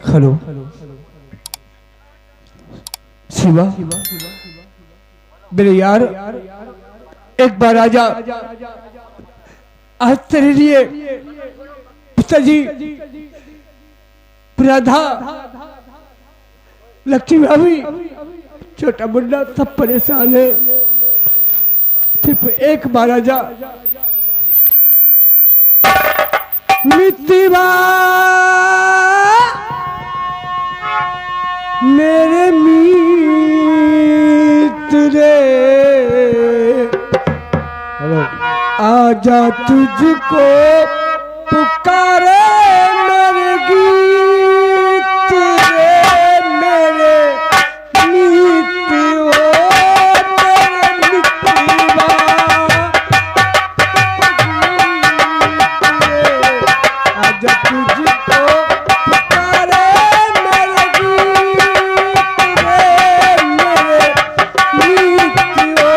Hello Shiva, मेरे यार एक बार आजा। आज तेरे लिए पिताजी, राधा, लक्ष्मी भाभी, छोटा मुन्ना सब परेशान है। सिर्फ एक बार आजा। मित्तिबा मेरे मित्र आजा, तुझको पुकारे मेरे गीत रे, मेरे मित्र ओ मेरे मित्तिबा। आजा तुझको पुकारे मेरे गीत रे, मेरे मित्र ओ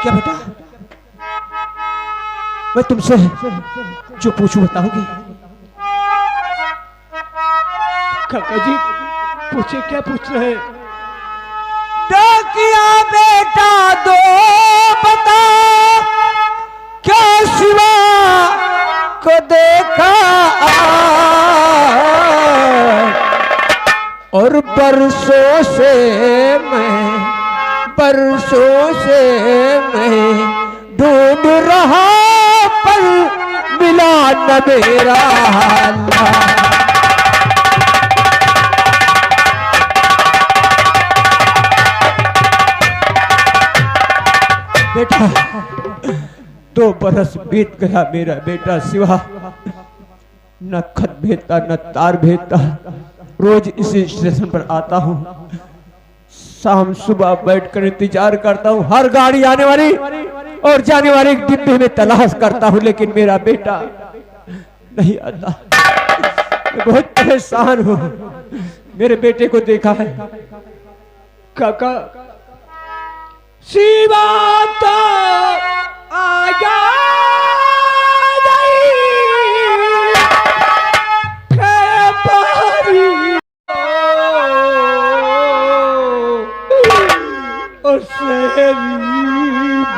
क्या बेटा, मैं तुमसे जो पूछूं बताओगी? काका जी पूछे, क्या पूछ रहे हैं? डाकिया बेटा दो बता, क्या शिवा को देखा और बरसों से मैं ढूंढ रहा पर मिला न मेरा हाल। बेटा 2 बरस बीत गया, मेरा बेटा शिवा न खत भेजता न तार भेजता। रोज इसी स्टेशन पर आता हूँ, शाम सुबह बैठकर इंतजार करता हूँ, हर गाड़ी आने वाली और जाने वाले डिब्बे में तलाश करता हूँ, लेकिन मेरा बेटा नहीं आता। मैं बहुत परेशान हूँ। मेरे बेटे को देखा है काका? शिवा तो आजा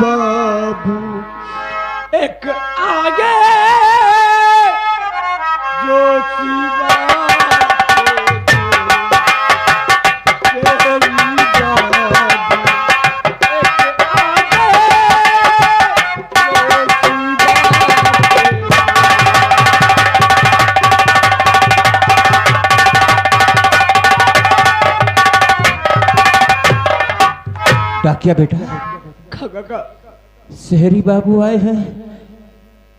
बाबू एक आगे जो शिवा डाकिया बेटा, काका शहरी बाबू आए हैं,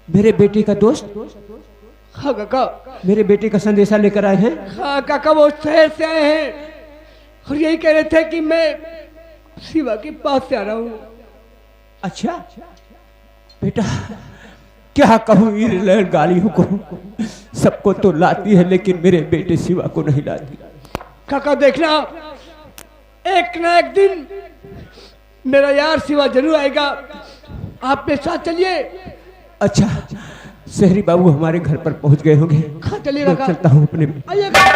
मेरे बेटे का दोस्त। हाँ काका, मेरे बेटे का संदेशा लेकर आए हैं। हाँ काका, वो शहर से आए हैं और यही कह रहे थे कि मैं शिवा के पास से आ रहा हूँ। अच्छा बेटा, क्या कहूँ इन गालियों को, सबको तो लाती है लेकिन मेरे बेटे शिवा को नहीं लाती। काका देखना, एक ना एक दिन मेरा यार शिवा जरूर आएगा, आप मेरे साथ चलिए। अच्छा, शहरी बाबू हमारे घर पर पहुंच गए होंगे। हाँ चलिए, चलता हूँ अपने। आइएगा।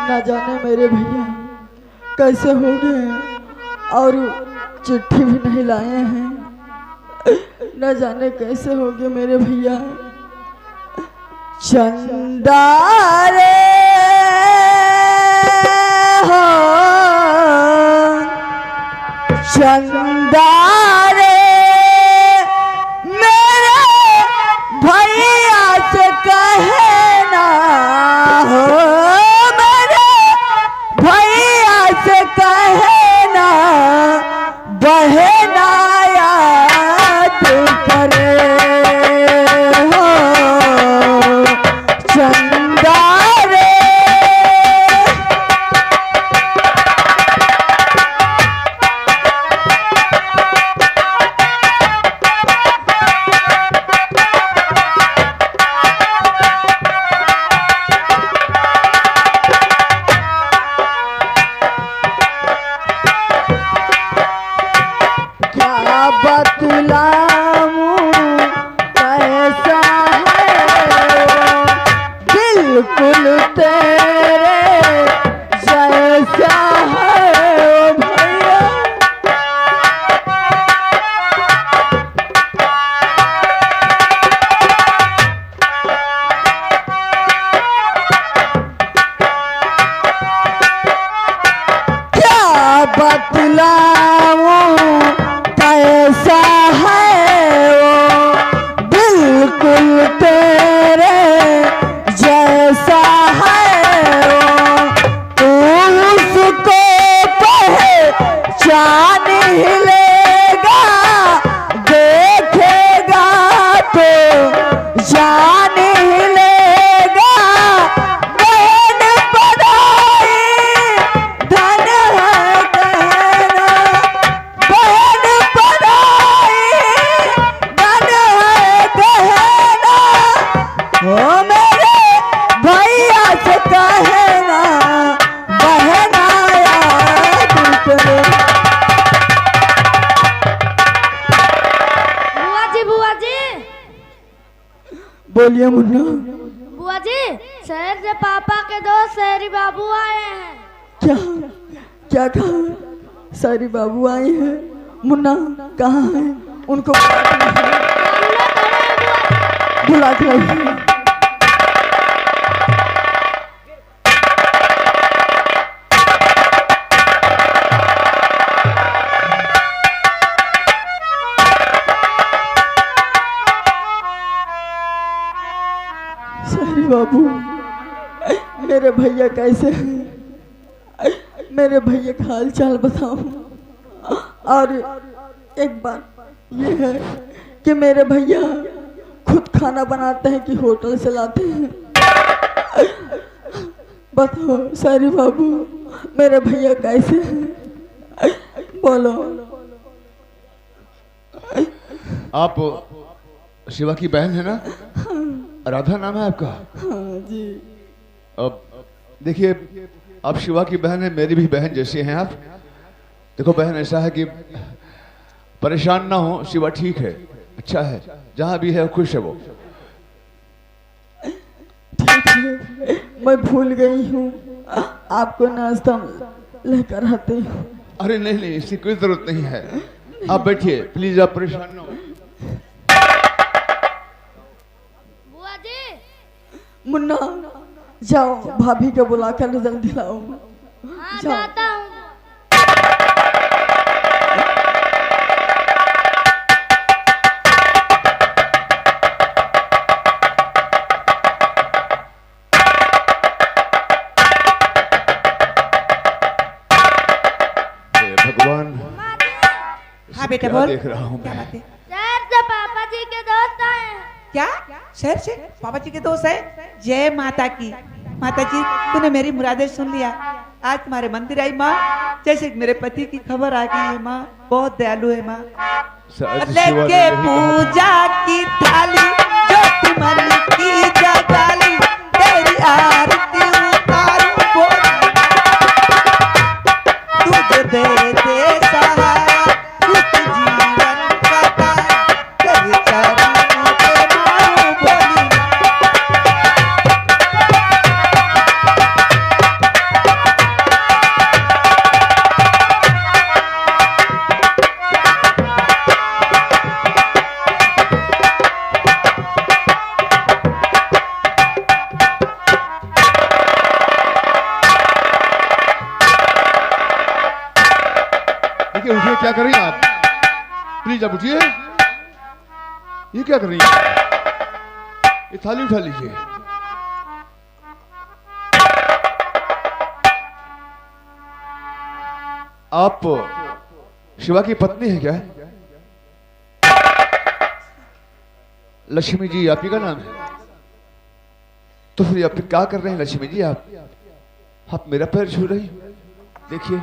ना जाने मेरे भैया कैसे हो गए और चिट्ठी भी नहीं लाए हैं। न जाने कैसे हो गए मेरे भैया। चंदा रे हो चंदा रे मेरे भैया बोलिए मुन्ना। बुआ जी, शहर से पापा के दोस्त शहरी बाबू आए हैं। क्या क्या कहा? सारी बाबू आए हैं। मुन्ना कहाँ है? उनको बुला के लाइए। सारी बाबू, मेरे भैया कैसे हैं? मेरे भैया का हाल चाल बताओ। और एक बात ये है कि मेरे भैया खुद खाना बनाते हैं कि होटल से लाते हैं? बताओ सारी बाबू, मेरे भैया कैसे हैं? बोलो। आप शिवा की बहन है ना? राधा नाम है आपका? हाँ जी। अब देखिए, आप शिवा की बहन है, मेरी भी बहन जैसी हैं आप। देखो बहन, ऐसा है कि परेशान ना हो, शिवा ठीक है, अच्छा है, जहां भी है खुश है वो। ठीक है, मैं भूल गई हूँ, आपको नाश्ता लेकर आते हूँ। अरे नहीं नहीं, इसकी कोई जरूरत नहीं है, आप बैठिए प्लीज, आप परेशान ना हो। बुआ जी। मुन्ना जाओ, भाभी को बुला कर जल्दी लाओ। हाँ, जाओ। जाता हूँ। भगवान। हाँ बेटा क्या बोल। देख रहा हूँ क्या मैं? बात है? शहर से पापा जी के दोस्त आए हैं। क्या शहर से पापा जी के दोस्त है? जय माता की। माता जी, तूने मेरी मुरादें सुन लिया। आज तुम्हारे मंदिर आई माँ, जैसे मेरे पति की खबर आ गई है माँ। बहुत दयालु है माँ। लेके पूजा की थाली, जो मन की जगाली, तेरी आरती उतारूं बोल। तुझे दे दे सहारा, कुछ जीवन का तारा, तेरे चरणों पे मारूं बोली। देखिए उठिए, क्या कर रही हैं आप? प्लीज आप उठिए। ये क्या कर रही हैं? ये थाली उठा लीजिए। आप शिवा की पत्नी है क्या? लक्ष्मी जी आप ही का नाम है? तो फिर आप क्या कर रहे हैं लक्ष्मी जी? आप मेरा पैर छू रही? देखिए,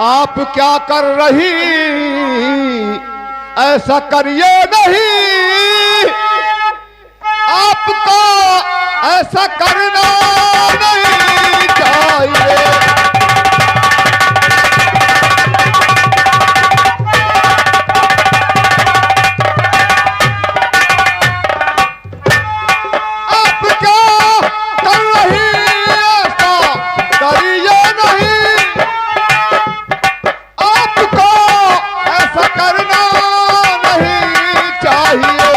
आप क्या कर रही? ऐसा करिए नहीं, आपको ऐसा करना नहीं चाहिए। आप क्या कर रही? ऐसा करिए नहीं, आपको ऐसा करना नहीं चाहिए।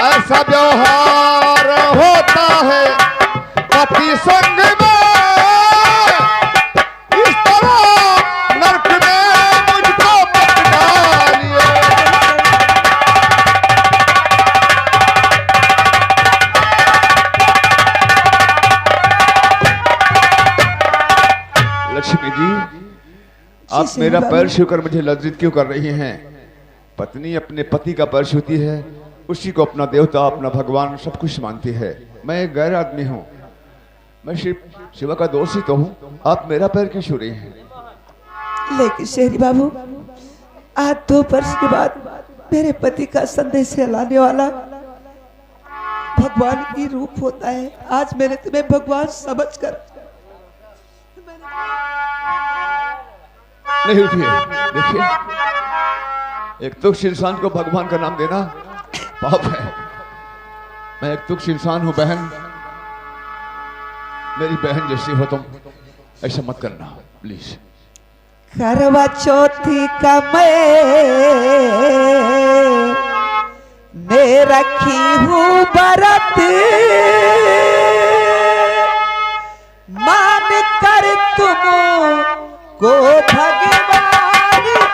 ऐसा व्यवहार होता है पति संग में, इस तरह नरक में मुझको मत डालिए। लक्ष्मी जी, आप मेरा पैर छूकर मुझे लज्जित क्यों कर रही हैं? पत्नी अपने पति का पैर छूती है, उसी को अपना देवता, अपना भगवान सब कुछ मानती है। मैं एक गैर आदमी हूँ, मैं शिवा का दोस्त ही तो हूँ, आप मेरा पैर क्यों छू रही हैं? लेकिन शहरी बाबू, आज 2 वर्ष के बाद मेरे पति का संदेश लाने वाला भगवान की रूप होता है। आज मैंने तुम्हें भगवान समझकर नहीं उठिए। देखिए, एक तुच्छ इंसान को भगवान का नाम देना पाप है। मैं एक तुच्छ इंसान हूं बहन, मेरी बहन जैसी हो तुम, ऐसा मत करना प्लीज। करवा चौथी का मैं रखी हूँ बरत, मान कर तुम को भगवान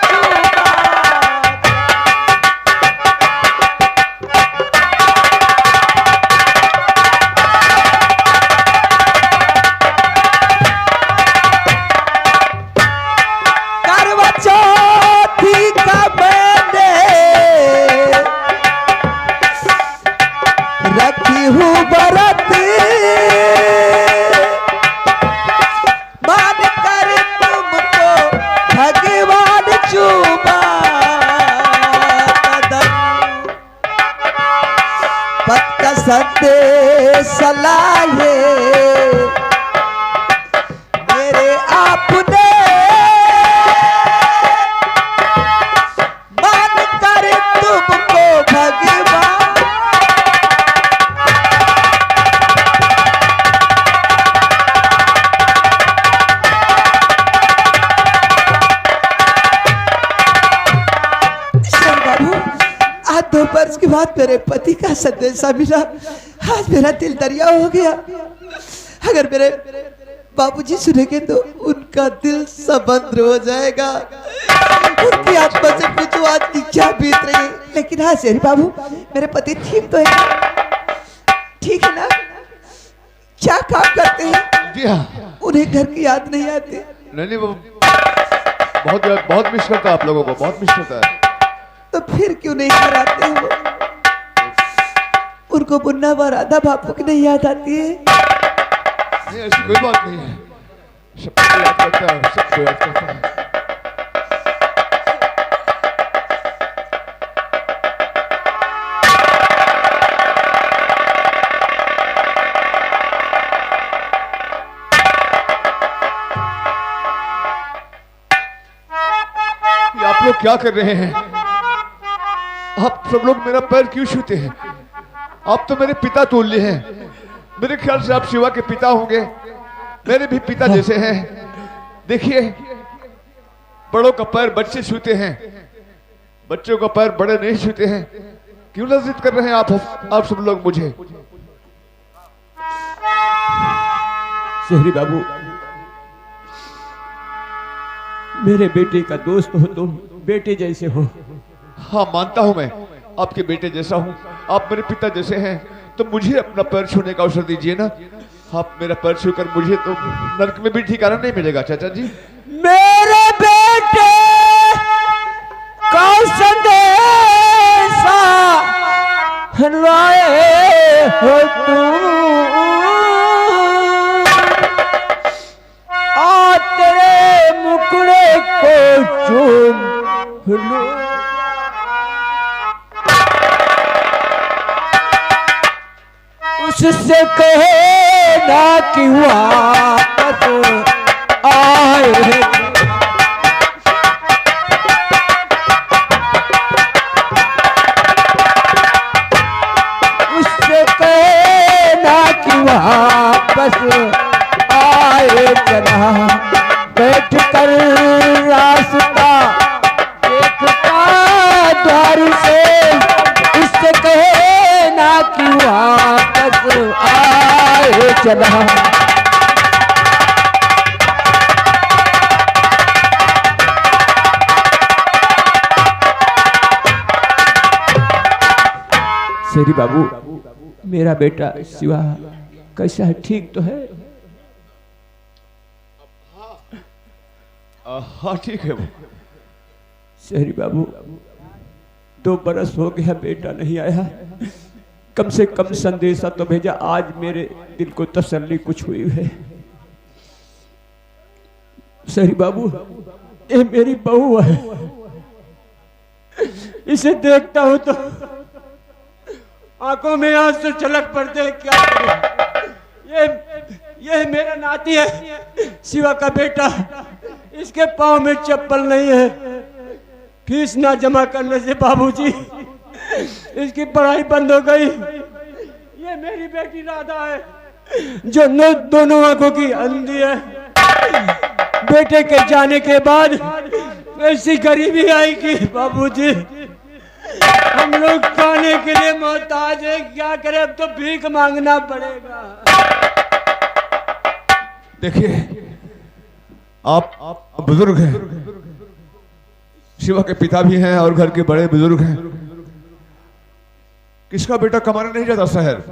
चुमा। करवा चौथी का मैंने रखी हूँ बरत, मान कर तुमको भगवान चुमा कदम। पत का संदेश लाए मेरे आपने, मान कर तुमको भगवान। आज 2 वर्ष के बाद मेरे पति का संदेशा मिला, आज मेरा दिल दरिया हो गया। अगर मेरे बाबूजी सुनेंगे तो उनका दिल समुद्र हो जाएगा। उनकी आत्मा से पूछो आज की क्या बीत रही है। लेकिन हाँ शेरी बाबू, मेरे पति ठीक तो है, ठीक है ना? क्या काम करते हैं? जी हाँ। उन्हें घर की याद नहीं आती? नहीं, वो बहुत मिस करता है आप लोगों को, बहुत मिस करता है। तो फिर क्यों नहीं घर आते हैं वो? उनको मुन्ना व राधा बापू की नहीं याद आती है? नहीं, ऐसी कोई बात नहीं है, सबको याद करता है, सबको याद करता है। आप लोग क्या कर रहे हैं? आप सब लोग मेरा पैर क्यों छूते हैं? आप तो मेरे पिता तुल्य हैं। मेरे ख्याल से आप शिवा के पिता होंगे, मेरे भी पिता जैसे हैं। देखिए, बड़ों का पैर बच्चे छूते हैं, बच्चों का पैर बड़े नहीं छूते हैं। क्यों लज्जित कर रहे हैं आप सब लोग मुझे? शहरी बाबू, मेरे बेटे का दोस्त हो तुम, बेटे जैसे हो। हाँ, मानता हूं मैं आपके बेटे जैसा हूं, आप मेरे पिता जैसे हैं। तो मुझे अपना पैर छूने का अवसर दीजिए ना। आप मेरा पैर छूकर मुझे तो नरक में भी ठिकाना नहीं मिलेगा चाचा जी। मेरे बेटे का संदेशा लाए हो तुम, आ तेरे मुकड़े को चूम लो। उससे कहे ना कि वापस आए। उससे कहे ना कि वापस आए। चला बैठ कर रास्ता देखता द्वार से, उससे कहे ना कि वापस आए। चला शेरी बाबू, मेरा बेटा शिवा कैसा है? ठीक तो है? हाँ ठीक है वो। शेरी बाबू, 2 बरस हो गया बेटा नहीं आया, कम से कम संदेशा तो भेजा। आज मेरे दिल को तसल्ली कुछ हुई है। शेरी बाबू, ये मेरी बहू है, इसे देखता हूं तो आंखों में आंसू छलक पड़ते हैं। क्या करूं? ये मेरा नाती है, शिवा का बेटा। इसके पाँव में चप्पल नहीं है। फीस ना जमा करने से बाबूजी इसकी पढ़ाई बंद हो गई। ये मेरी बेटी राधा है जो दोनों आंखों की अंधी है। बेटे के जाने के बाद ऐसी गरीबी आई कि बाबूजी हम लोग खाने के लिए मोहताज है। क्या करें, अब तो भीख मांगना पड़ेगा। देखिए आप बुजुर्ग हैं, शिवा के पिता भी हैं और घर के बड़े बुजुर्ग हैं। किसका बेटा कमाने नहीं जाता शहर?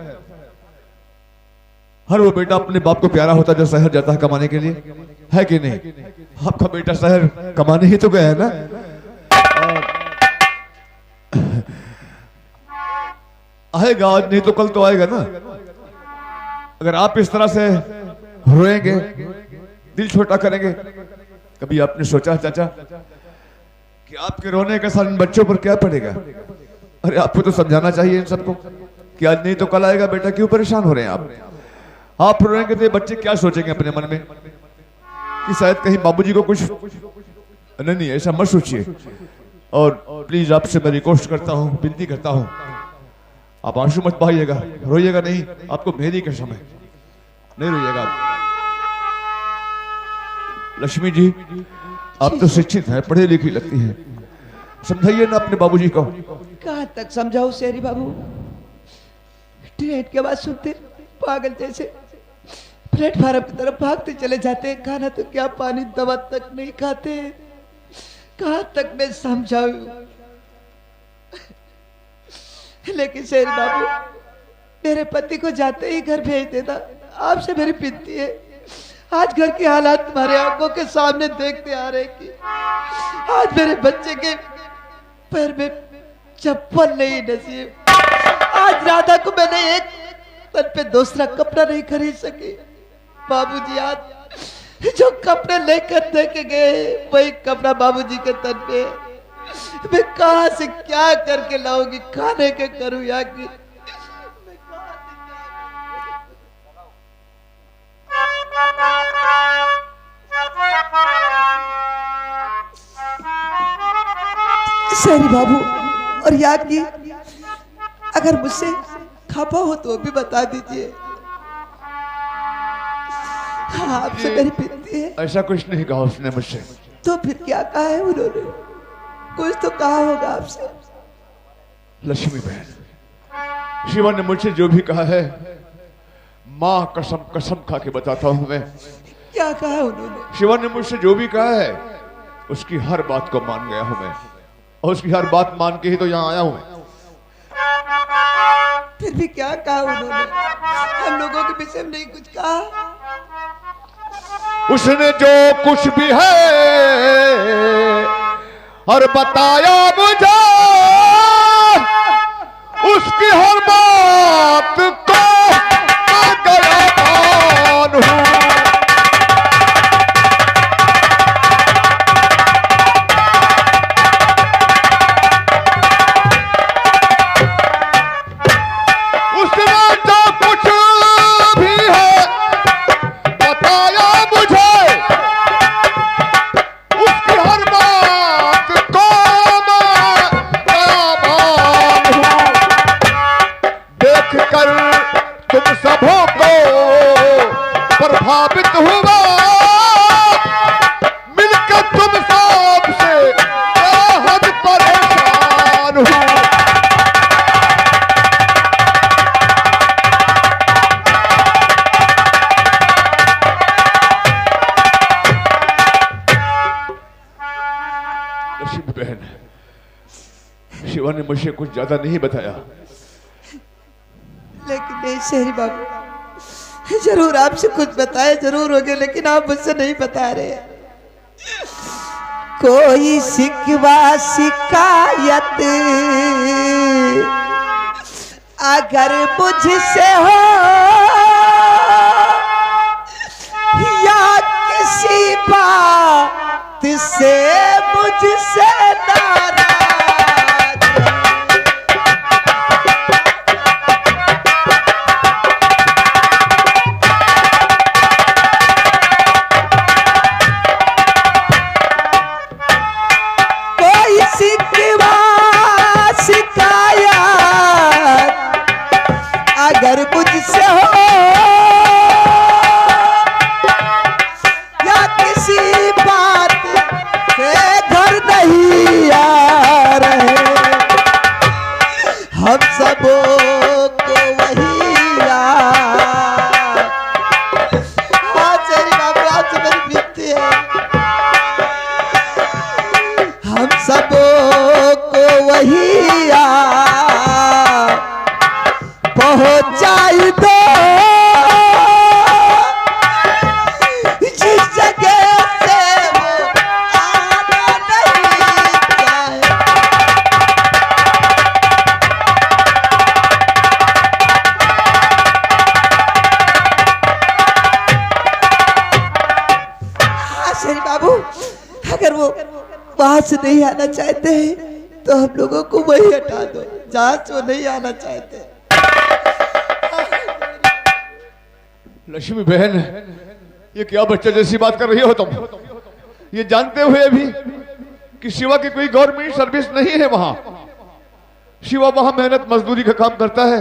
हर वो बेटा अपने बाप को प्यारा होता जो शहर जाता है कमाने के लिए, है कि नहीं? आपका बेटा शहर कमाने ही तो गया है ना। आएगा आज, नहीं तो कल तो आएगा ना। अगर आप इस तरह से रोएंगे, दिल छोटा करेंगे, कभी आपने सोचा चाचा कि आपके रोने का असर इन बच्चों पर क्या पड़ेगा? अरे आपको तो समझाना चाहिए इन सबको कि आज नहीं तो कल आएगा। बेटा क्यों परेशान हो रहे हैं आप रोएंगे तो ये बच्चे क्या सोचेंगे अपने मन में कि शायद कहीं बाबूजी को कुछ नहीं, ऐसा मत सोचिए। और प्लीज आपसे मैं रिक्वेस्ट करता हूँ, विनती करता हूँ, आप आंसू मत बहाइएगा, रोइएगा नहीं। आपको मेहंदी के समय नहीं रोइएगा। लक्ष्मी जी आप तो शिक्षित हैं, पढ़ी लिखी लगती हैं, समझाइए ना अपने बाबूजी को। कहाँ तक समझाऊं शेरी बाबू? ट्रेन के बाद सुनते पागल जैसे प्लेटफार्म की तरफ भागते चले जाते। खाना तो क्या, पानी दवा तक नहीं खाते। कहाँ तक मैं समझाऊं? लेकिन शेर बाबू मेरे पति को जाते ही घर भेज देना। आपसे मेरी विनती है, आज घर के हालात तुम्हारे आंखों के सामने देखते आ रहे कि आज मेरे बच्चे के पैर में चप्पल नहीं नसीब। आज राधा को मैंने एक तन पे दूसरा कपड़ा नहीं खरीद सकी। बाबूजी आज जो कपड़े लेकर दे के गए वही कपड़ा बाबूजी के तन पे। मैं कहां से क्या करके लाऊंगी, खाने के करूं या कि शेरी बाबू। और याद की अगर मुझसे खपा हो तो भी बता दीजिए। हाँ, आपसे मेरी विनती है। ऐसा कुछ नहीं कहा उसने मुझसे। तो फिर क्या कहा है उन्होंने? कुछ तो कहा होगा आपसे। लक्ष्मी बहन, शिवा ने मुझसे जो भी कहा है, माँ कसम कसम खा के बताता हूं मैं। क्या कहा है उन्होंने? शिवा ने मुझसे जो भी कहा है उसकी हर बात को मान गया हूं मैं, और उसकी हर बात मान के ही तो यहाँ आया हूं मैं। फिर भी क्या कहा उन्होंने? हम लोगों के विषय में नहीं कुछ कहा? उसने जो कुछ भी है और बताया मुझे, उसकी हर बात को मैं गया मान हूं। प्रभावित हुआ मिलकर तुम सबसे बेहद परेशान हूं। लक्ष्मी बहन, शिवा ने मुझे कुछ ज्यादा नहीं बताया। लेकिन नहीं शेरी बाबू, जरूर आपसे कुछ बताए जरूर होगे, लेकिन आप मुझसे नहीं बता रहे। कोई शिकवा शिकायत अगर मुझसे हो या किसी बात से मुझसे नाराज, सबको वही आ पहुंचाई दो जिस जगह से वो आना नहीं चाहे। हाँ शेरी बाबू, अगर वो वहां से नहीं आना चाहते हैं तो हम लोगों को वही हटा दो जहां से वो नहीं आना चाहते। लक्ष्मी बहन, ये क्या बच्चा जैसी बात कर रही हो तुम? ये जानते हुए भी कि शिवा की कोई गवर्नमेंट सर्विस नहीं है वहां। शिवा वहां मेहनत मजदूरी का काम करता है,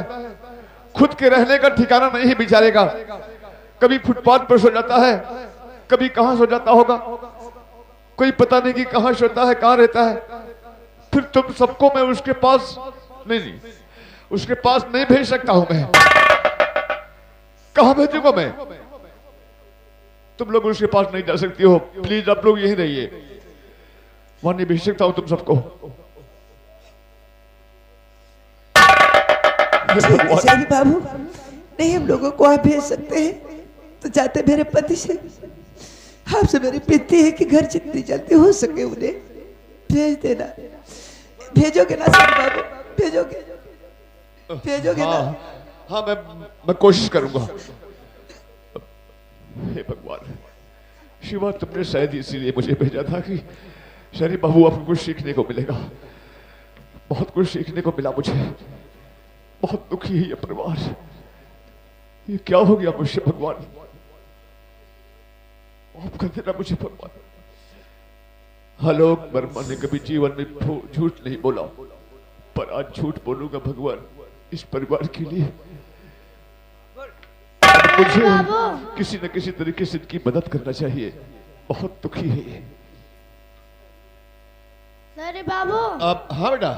खुद के रहने का ठिकाना नहीं है बेचारे का। कभी फुटपाथ पर सो जाता है, कभी कहां सो जाता होगा, कोई पता नहीं कि कहां सोता है, कहां रहता है। फिर तुम सबको मैं उसके पास नहीं उसके पास नहीं भेज सकता हूं। मैं कहां भेजूंगा मैं? तुम लोग उसके पास नहीं जा सकती हो, प्लीज आप लोग यहीं रहिए, वहां नहीं भेज सकता हूं तुम सबको। शेरी बाबू, नहीं हम लोगों को आप भेज सकते हैं तो जाते मेरे पति से। आपसे मेरी विनती है कि घर जितनी जल्दी हो सके उन्हें भेज देना। भेजोगे ना शेरी बाबू? भेजोगे ना? हाँ, मैं कोशिश करूंगा। हे भगवान, शिवा तुमने शायद इसीलिए मुझे भेजा था कि शरी बाबू आपको कुछ सीखने को मिलेगा। बहुत कुछ सीखने को मिला मुझे। बहुत दुखी है ये परिवार। ये क्या हो गया मुझसे भगवान? माफ कर देना मुझे भगवान। आलोक वर्मा ने कभी जीवन में झूठ नहीं बोला, पर आज झूठ बोलूंगा भगवान इस परिवार के लिए। मुझे किसी न किसी तरीके से इनकी मदद करना चाहिए। बहुत दुखी है ये। अरे बाबू, अब हाँ बेटा,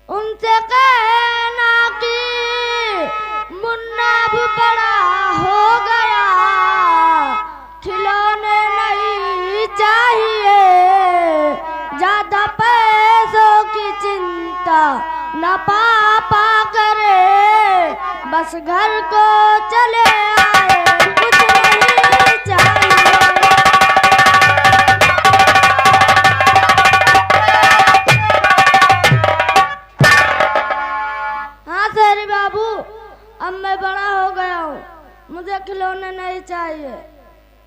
उनसे कहना कि मुन्ना भी बड़ा हो गया, खिलौने नहीं चाहिए, ज्यादा पैसों की चिंता न पापा करे, बस घर को चले आए, कुछ नहीं चाहिए। हाँ शेरी बाबू, अब मैं बड़ा हो गया हूँ, मुझे खिलौने नहीं चाहिए,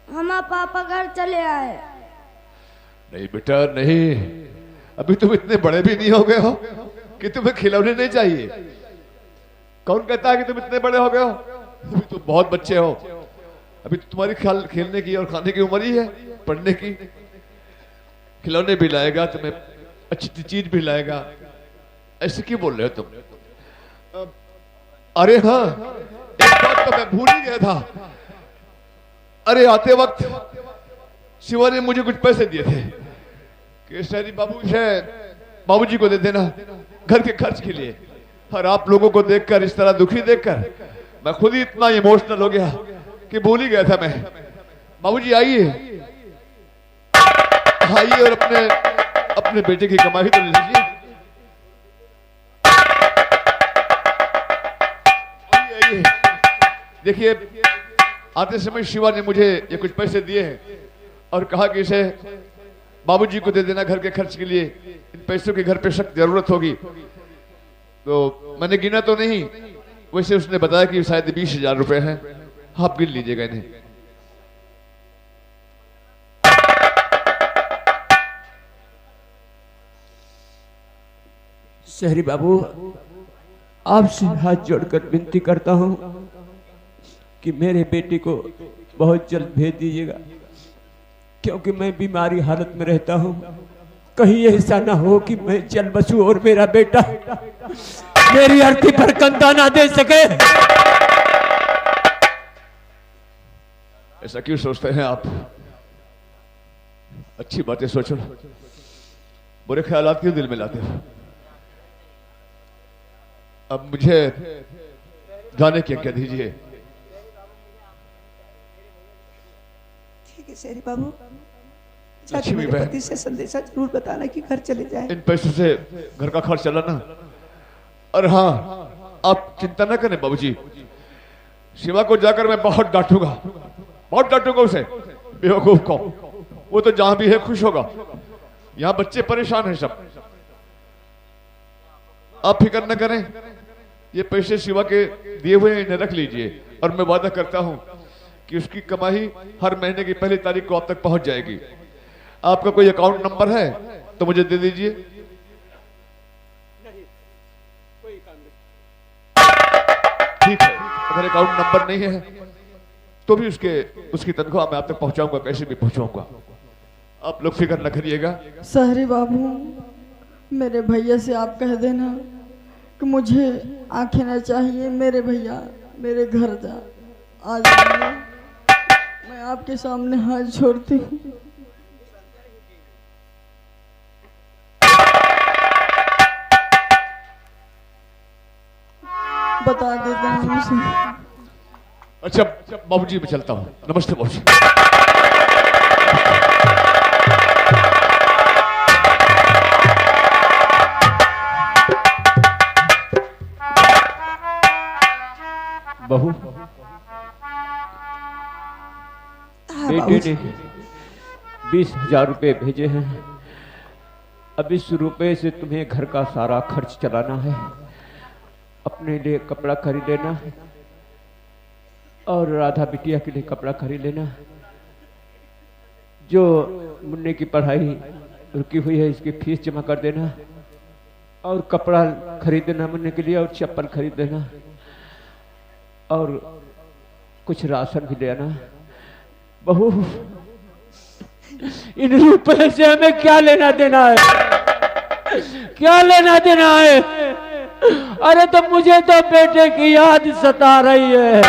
हमारे पापा घर चले आए। नहीं बेटा नहीं, अभी तुम इतने बड़े भी नहीं हो गए हो कि तुम्हें खिलौने नहीं चाहिए। कौन कहता है कि तुम इतने बड़े हो गए हो? अभी तुम बहुत बच्चे हो। अभी तो तुम्हारी खेलने की और खाने की उम्र ही है, पढ़ने की। खिलौने भी लाएगा, तुम्हें अच्छी चीज भी लाएगा। ऐसे क्यों बोल रहे हो तुम? अरे हाँ, एक बात तो मैं भूल ही गया था। अरे आते वक्त शिवा ने मुझे कुछ पैसे दिए थे कि शहरी बाबूजी को दे देना घर के खर्च के लिए। और आप लोगों को देखकर, इस तरह दुखी देखकर मैं खुद ही इतना इमोशनल हो गया कि भूल ही गया था मैं। बाबूजी आइए आइए और अपने बेटे की कमाई तो ले लीजिए। आइए देखिए, आते समय शिवा ने मुझे ये कुछ पैसे दिए हैं और कहा कि इसे बाबूजी को दे देना घर के खर्च के लिए। इन पैसों की घर पे सख्त जरूरत होगी। तो मैंने गिना तो नहीं, वैसे उसने बताया कि शायद 20,000 रुपए हैं, आप गिन लीजिएगा इन्हें। शहरी बाबू, आपसे हाथ जोड़कर विनती करता हूं कि मेरे बेटे को बहुत जल्द भेज दीजिएगा, क्योंकि मैं बीमारी हालत में रहता हूं। कहीं ऐसा ना हो कि मैं चल बसूं और मेरा बेटा मेरी अर्थी पर कंधा ना दे सके। ऐसा क्यों सोचते हैं आप? अच्छी बातें सोचो, बुरे ख्यालात क्यों दिल में लाते हो? अब मुझे जाने की आज्ञा दीजिए। ठीक है शेरी बाबू, जाके लक्ष्मी मेरे बहन। पति से संदेशा जरूर बताना कि घर चले जाए। इन पैसों से घर का खर्च चलाना। और हाँ, आप चिंता न करें बाबूजी, शिवा को जाकर मैं बहुत डांटूंगा उसे, बेवकूफ को। वो तो जहां भी है खुश होगा। यहाँ बच्चे परेशान हैं सब। आप फिक्र न करें, ये पैसे शिवा के दिए हुए हैं, इन्हें रख लीजिए। और मैं वादा करता हूं कि उसकी कमाई हर महीने की पहली तारीख को आप तक पहुंच जाएगी। आपका कोई अकाउंट नंबर है तो मुझे दे दीजिए। ठीक है, अगर अकाउंट नंबर नहीं है तो भी उसकी तनख्वाह मैं आप तक पहुंचाऊंगा, कैसे भी पहुंचाऊंगा। आप लोग फिक्र न करिएगा। सहरी बाबू, मेरे भैया से आप कह देना कि मुझे आंखें न चाहिए। मेरे भैया मेरे घर जा आ जाइए, मैं आपके सामने हाथ छोड़ती हूँ। बता देते हैं उसे। अच्छा बाबूजी, मैं चलता हूँ। नमस्ते बाबूजी। बहू, बेटे ने 20,000 रुपए भेजे हैं। अब इस रुपए से तुम्हें घर का सारा खर्च चलाना है। अपने लिए कपड़ा खरीद लेना और राधा बिटिया के लिए कपड़ा खरीद लेना। जो मुन्ने की पढ़ाई रुकी हुई है, इसकी फीस जमा कर देना और कपड़ा खरीद देना मुन्ने के लिए, और चप्पल खरीद देना और कुछ राशन भी लेना। बहू, इन रुपए से हमें क्या लेना देना है? क्या लेना देना है? अरे तो मुझे तो बेटे की याद सता रही है।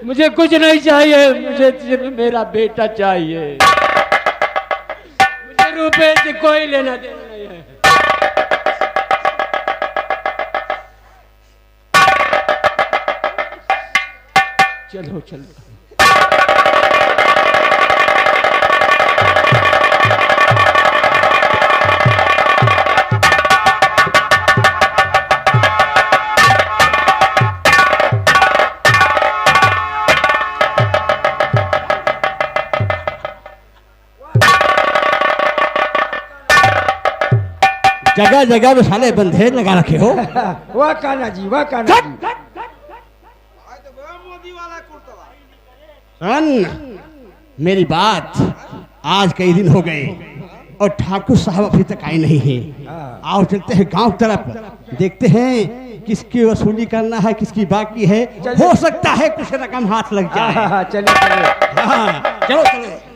मुझे कुछ नहीं चाहिए, मुझे सिर्फ मेरा बेटा चाहिए। मुझे रुपए से कोई लेना देना नहीं है। चलो चलो। जगह जगह में साले बंधे लगा रखे हो। वाह कान्हा जी, वाह कान्हा जी। मेरी बात, आज कई दिन हो गए और ठाकुर साहब अभी तक आए नहीं है। आओ चलते हैं गांव तरफ, देखते हैं किसकी वसूली करना है, किसकी बाकी है। हो सकता है कुछ रकम हाथ लग जाए। चलिए चलिए। हाँ, चलो चलो।